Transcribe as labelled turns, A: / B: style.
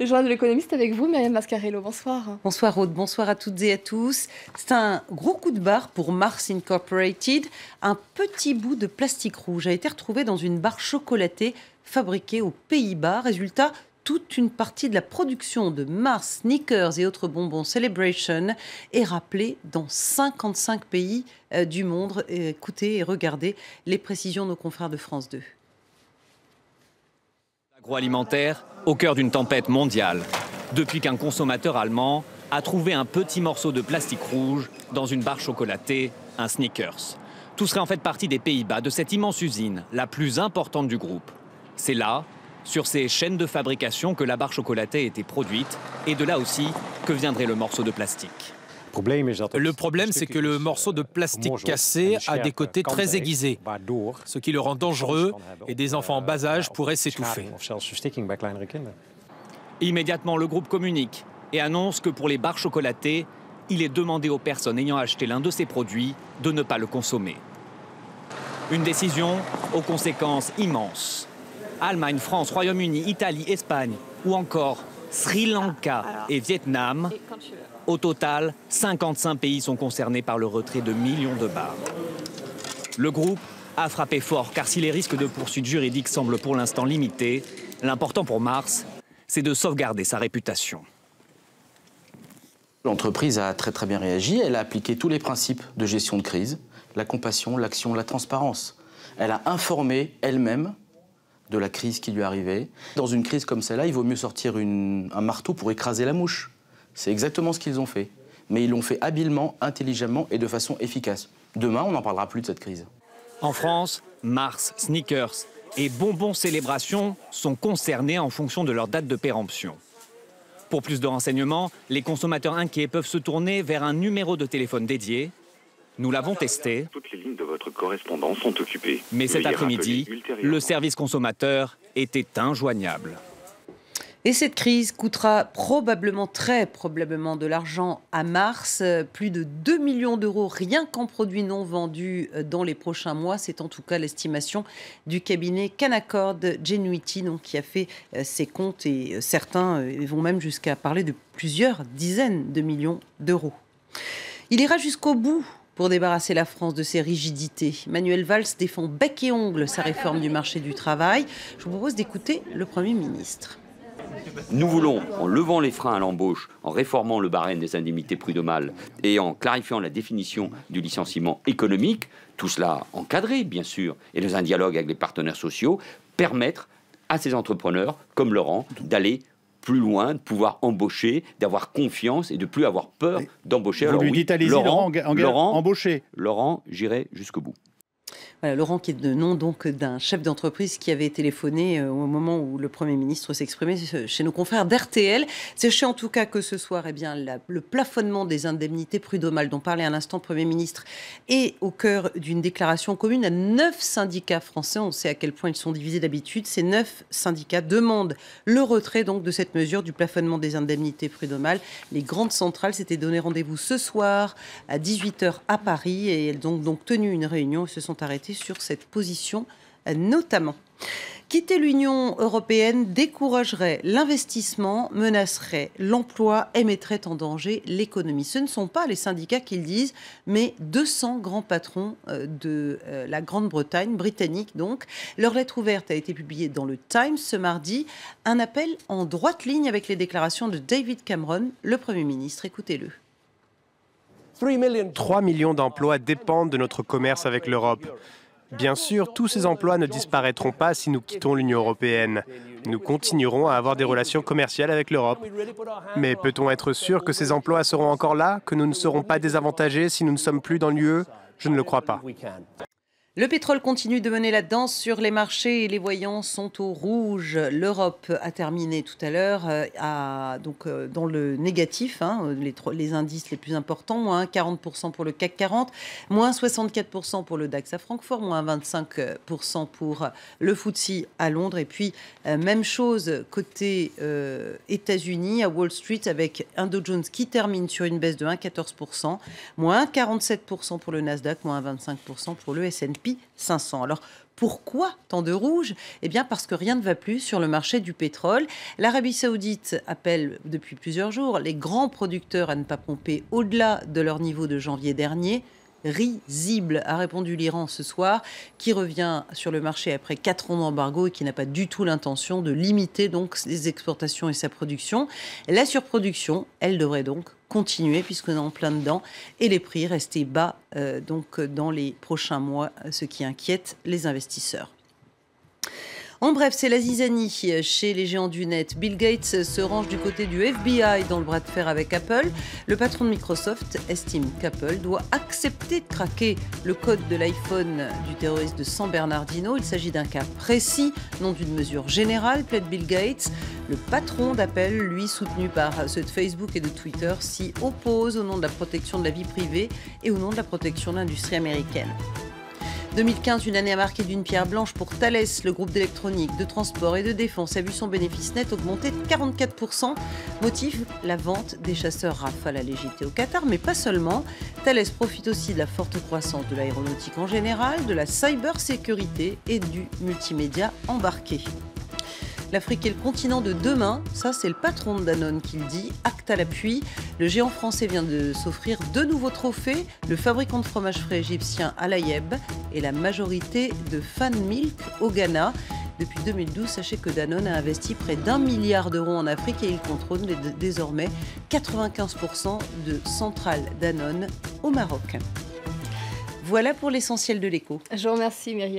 A: Le journal de l'économiste avec vous, Myriam Mascarello. Bonsoir.
B: Bonsoir Aude, bonsoir à toutes et à tous. C'est un gros coup de barre pour Mars Incorporated. Un petit bout de plastique rouge a été retrouvé dans une barre chocolatée fabriquée aux Pays-Bas. Résultat, toute une partie de la production de Mars, Snickers et autres bonbons Celebration est rappelée dans 55 pays du monde. Écoutez et regardez les précisions de nos confrères de France 2.
C: Agroalimentaire au cœur d'une tempête mondiale, depuis qu'un consommateur allemand a trouvé un petit morceau de plastique rouge dans une barre chocolatée, un Snickers. Tout serait en fait partie des Pays-Bas, de cette immense usine, la plus importante du groupe. C'est là, sur ces chaînes de fabrication, que la barre chocolatée a été produite, et de là aussi que viendrait le morceau de plastique.
D: Le problème, c'est que le morceau de plastique cassé a des côtés très aiguisés, ce qui le rend dangereux et des enfants en bas âge pourraient s'étouffer.
C: Immédiatement, le groupe communique et annonce que pour les barres chocolatées, il est demandé aux personnes ayant acheté l'un de ces produits de ne pas le consommer. Une décision aux conséquences immenses. Allemagne, France, Royaume-Uni, Italie, Espagne ou encore Sri Lanka et Vietnam. Au total, 55 pays sont concernés par le retrait de millions de barres. Le groupe a frappé fort, car si les risques de poursuites juridiques semblent pour l'instant limités, l'important pour Mars, c'est de sauvegarder sa réputation.
E: L'entreprise a très bien réagi, elle a appliqué tous les principes de gestion de crise, la compassion, l'action, la transparence. Elle a informé elle-même de la crise qui lui arrivait. Dans une crise comme celle-là, il vaut mieux sortir un marteau pour écraser la mouche. C'est exactement ce qu'ils ont fait. Mais ils l'ont fait habilement, intelligemment et de façon efficace. Demain, on n'en parlera plus de cette crise.
C: En France, Mars, Snickers et bonbons Célébration sont concernés en fonction de leur date de péremption. Pour plus de renseignements, les consommateurs inquiets peuvent se tourner vers un numéro de téléphone dédié. Nous l'avons testé.
F: Toutes les lignes de votre correspondance sont occupées.
C: Mais cet après-midi, le service consommateur était injoignable.
B: Et cette crise coûtera très probablement de l'argent à Mars. Plus de 2 millions d'euros rien qu'en produits non vendus dans les prochains mois. C'est en tout cas l'estimation du cabinet Canaccord Genuity, donc, qui a fait ses comptes. Et certains vont même jusqu'à parler de plusieurs dizaines de millions d'euros. Il ira jusqu'au bout pour débarrasser la France de ses rigidités. Manuel Valls défend bec et ongle sa réforme du marché du travail. Je vous propose d'écouter le Premier ministre.
G: Nous voulons, en levant les freins à l'embauche, en réformant le barème des indemnités prud'homales et en clarifiant la définition du licenciement économique, tout cela encadré bien sûr, et dans un dialogue avec les partenaires sociaux, permettre à ces entrepreneurs comme Laurent d'aller plus loin, de pouvoir embaucher, d'avoir confiance et de plus avoir peur d'embaucher.
H: Vous lui dites allez-y Laurent, embauchez.
G: Laurent, j'irai jusqu'au bout.
B: Voilà, Laurent, qui est le nom donc d'un chef d'entreprise qui avait téléphoné au moment où le Premier ministre s'exprimait chez nos confrères d'RTL. Sachez en tout cas que ce soir, le plafonnement des indemnités prud'homales dont parlait à l'instant le Premier ministre est au cœur d'une déclaration commune à 9 syndicats français. On sait à quel point ils sont divisés d'habitude. Ces 9 syndicats demandent le retrait donc de cette mesure du plafonnement des indemnités prud'homales. Les grandes centrales s'étaient donné rendez-vous ce soir à 18h à Paris et elles ont donc tenu une réunion et se sont arrêtées sur cette position notamment. Quitter l'Union européenne découragerait l'investissement, menacerait l'emploi et mettrait en danger l'économie. Ce ne sont pas les syndicats qui le disent, mais 200 grands patrons de la Grande-Bretagne, britannique donc. Leur lettre ouverte a été publiée dans le Times ce mardi. Un appel en droite ligne avec les déclarations de David Cameron, le Premier ministre. Écoutez-le.
I: 3 millions d'emplois dépendent de notre commerce avec l'Europe. Bien sûr, tous ces emplois ne disparaîtront pas si nous quittons l'Union européenne. Nous continuerons à avoir des relations commerciales avec l'Europe. Mais peut-on être sûr que ces emplois seront encore là, que nous ne serons pas désavantagés si nous ne sommes plus dans l'UE? Je ne le crois pas.
B: Le pétrole continue de mener la danse sur les marchés et les voyants sont au rouge. L'Europe a terminé tout à l'heure dans le négatif, les indices les plus importants, moins 40% pour le CAC 40, moins 64% pour le DAX à Francfort, moins 25% pour le FTSE à Londres. Et puis, même chose côté États-Unis, à Wall Street, avec un Dow Jones qui termine sur une baisse de 1,14%, moins 47% pour le Nasdaq, moins 25% pour le S&P S&P 500. Alors, pourquoi tant de rouge? Eh bien, parce que rien ne va plus sur le marché du pétrole. L'Arabie Saoudite appelle depuis plusieurs jours les grands producteurs à ne pas pomper au-delà de leur niveau de janvier dernier. Risible, a répondu l'Iran ce soir, qui revient sur le marché après 4 ans d'embargo et qui n'a pas du tout l'intention de limiter donc ses exportations et sa production. La surproduction, elle devrait donc continuer puisqu'on est en plein dedans et les prix rester bas donc dans les prochains mois, ce qui inquiète les investisseurs. En bref, c'est la zizanie chez les géants du net. Bill Gates se range du côté du FBI dans le bras de fer avec Apple. Le patron de Microsoft estime qu'Apple doit accepter de craquer le code de l'iPhone du terroriste de San Bernardino. Il s'agit d'un cas précis, non d'une mesure générale, plaide Bill Gates. Le patron d'Apple, lui, soutenu par ceux de Facebook et de Twitter, s'y oppose au nom de la protection de la vie privée et au nom de la protection de l'industrie américaine. 2015, une année à marquer d'une pierre blanche pour Thales. Le groupe d'électronique, de transport et de défense a vu son bénéfice net augmenter de 44%. Motif, la vente des chasseurs Rafale à l'Égypte et au Qatar, mais pas seulement. Thales profite aussi de la forte croissance de l'aéronautique en général, de la cybersécurité et du multimédia embarqué. L'Afrique est le continent de demain, ça c'est le patron de Danone qui le dit, acte à l'appui. Le géant français vient de s'offrir 2 nouveaux trophées, le fabricant de fromage frais égyptien Al Ayeb et la majorité de Fan Milk au Ghana. Depuis 2012, sachez que Danone a investi près d'1 milliard d'euros en Afrique et il contrôle désormais 95% de centrales Danone au Maroc. Voilà pour l'essentiel de l'écho.
A: Je vous remercie Myriam.